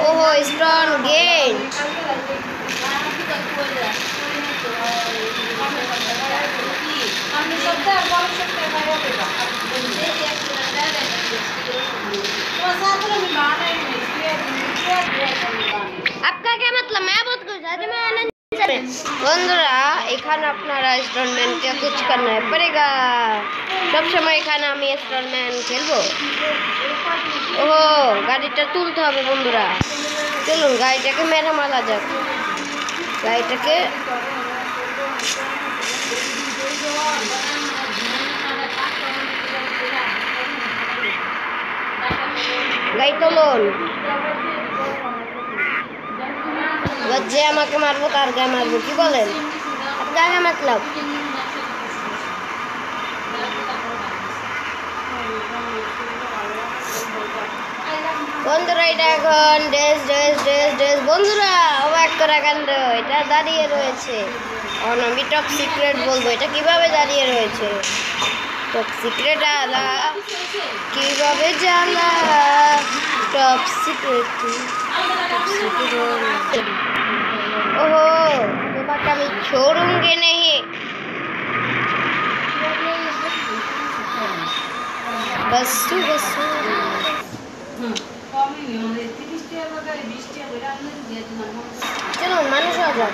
ओहो स्ट्रॉन गेन आपका क्या मतलब? मैं बहुत कुछ বন্ধুরা এখানে আপনারা স্টোরম্যানকে कुछ करना पड़ेगा सब समय এখানে আমি স্টোরম্যান খেলবো। ওহো গাড়িটা তুলতে হবে বন্ধুরা, চলুন গাড়িটাকে মেরে মারা যাক। গাড়িটাকে গাড়ি তুলুন। যে আমাকে মারবো তার গায়ে মারবো, কি বলেন? আপনার मतलब বন্ধুরা এটা এখন ড্রেস ড্রেস ড্রেস ড্রেস বন্ধুরা অবাক করা কাণ্ড, এটা দাঁড়িয়ে রয়েছে। আমি টপ সিক্রেট বলবো, এটা কিভাবে দাঁড়িয়ে রয়েছে? টপ সিক্রেট আলা কিভাবে জানা টপ সিক্রেট। ओहो तुम्हें मैं छोड़ूंगी नहीं। बस चलो मानुष आ जाओ।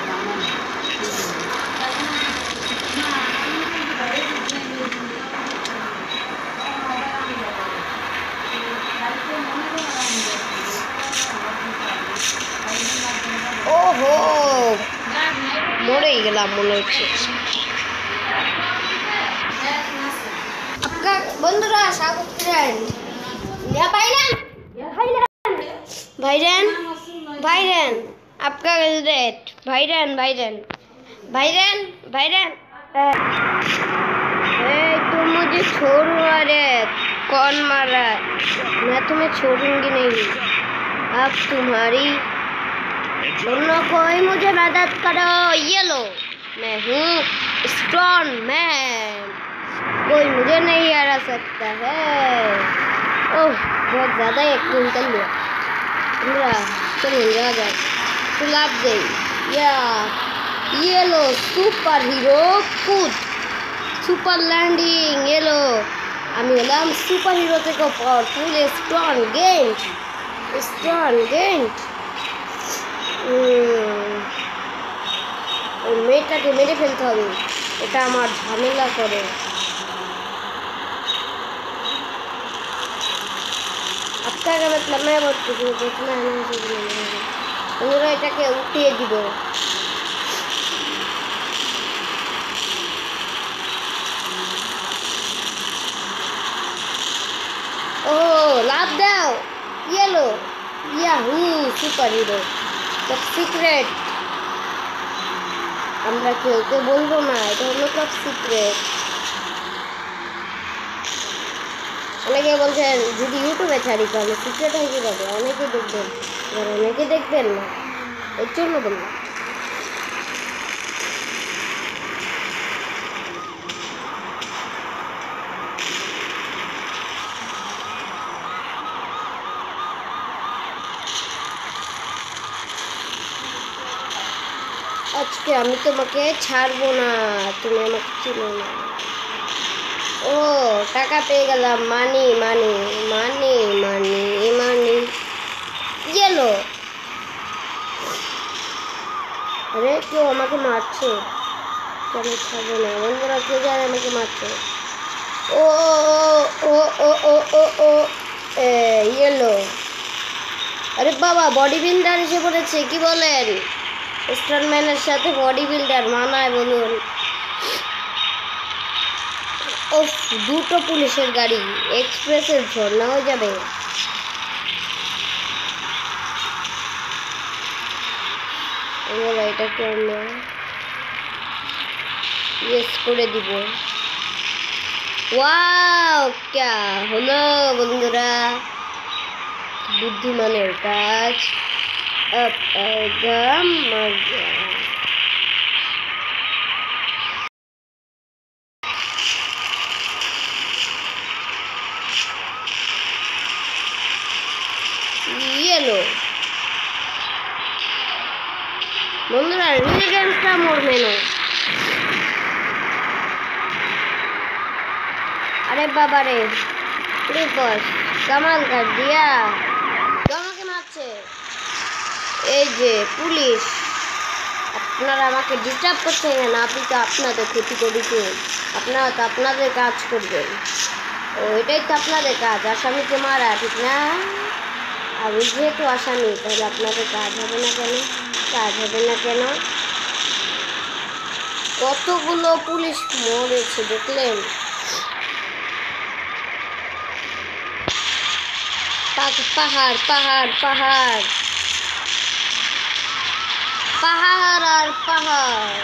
ओहो মরে গেলাম মনে হচ্ছে। आपका বন্ধুরা স্বাগত করেন। या भाईजान भाईजान आपका रेट भाईजान भाईजान भाईजान भाईजान तुम मुझे छोड़ो। अरे कौन मारा? मैं तुम्हें छोड़ूंगी नहीं। अब तुम्हारी दोनों कोई मुझे मदद करो। ये लो मैं हूँ स्ट्रॉन्ग मैन, कोई मुझे नहीं हरा सकता है। ओह बहुत ज़्यादा एक निकल लिया। चलो जा जा गुलाब दे या ये लो सुपर हीरो कूद सुपर लैंडिंग। ये लो আমি হলাম সুপার হিরো থেকে পাওয়ারফুল স্ট্রং গেন্ট। ওই মেয়েটাকে মেরে ফেলতে হবে, এটা আমার ঝামেলা করে। আপনার मतलब मैं बहुत कुछ देखना है বন্ধুরা এটাকে উঠিয়ে দিব। ও লাভ দাও। Yellow Yahoo super hero top secret. আমরা কেউকে বলবো না, এটা হলো টপ সিক্রেট। অনেকে বলছেন যদি ইউটিউবে ছাড়ি তাহলে সিক্রেট হয়ে যাবে, অনেকে দেখবেন এবার অনেকে দেখবেন না, এর জন্য বললাম। আজকে আমি তোমাকে ছাড়বো না, তুমি আমাকে চিনো না। ও টাকা পেয়ে গেলাম, মানি মানি মানি মানি মানি। গেলো আরে কেউ আমাকে মারছে, আমি ছাড়বো না বন্ধুরা। কেউ জানে আমাকে মারছে। ও ও ও ও ও ও ইয়েলো। আরে বাবা বডি বিল্ডার এসে পড়েছে, কি বলেন? স্টারম্যানের সাথে বডি বিল্ডার মানায় বলুন? ও দুটো পুলিশের গাড়ি এক্সপ্রেসের ঝর্ণা হয়ে যাবে। এটাকে আমরা ইয়েস করে দিব। ওয়াও क्या হলো বন্ধুরা, বুদ্ধিমানের কাজ। अब आएगा मजा। ये लो বন্ধুরা রিল গ্যাংস্টার মোর মেনু। अरे बाबा रे प्लीज बस कमाल कर दिया আমাকে মারছে এই যে পুলিশ আপনারা আমাকে ডিস্টার্ব করছেন না আপনি তো আপনাদের ক্ষতি করেছেন আপনারা তো আপনাদের কাজ করবেন ও এটাই তো আপনাদের কাজ আসামিকে মারা ঠিক না আমি যেহেতু আসামি তাহলে আপনাদের কাজ হবে না কেন কতগুলো পুলিশ মরেছে দেখলেন পাহাড় পাহাড় পাহাড় পাহাড় আর পাহাড়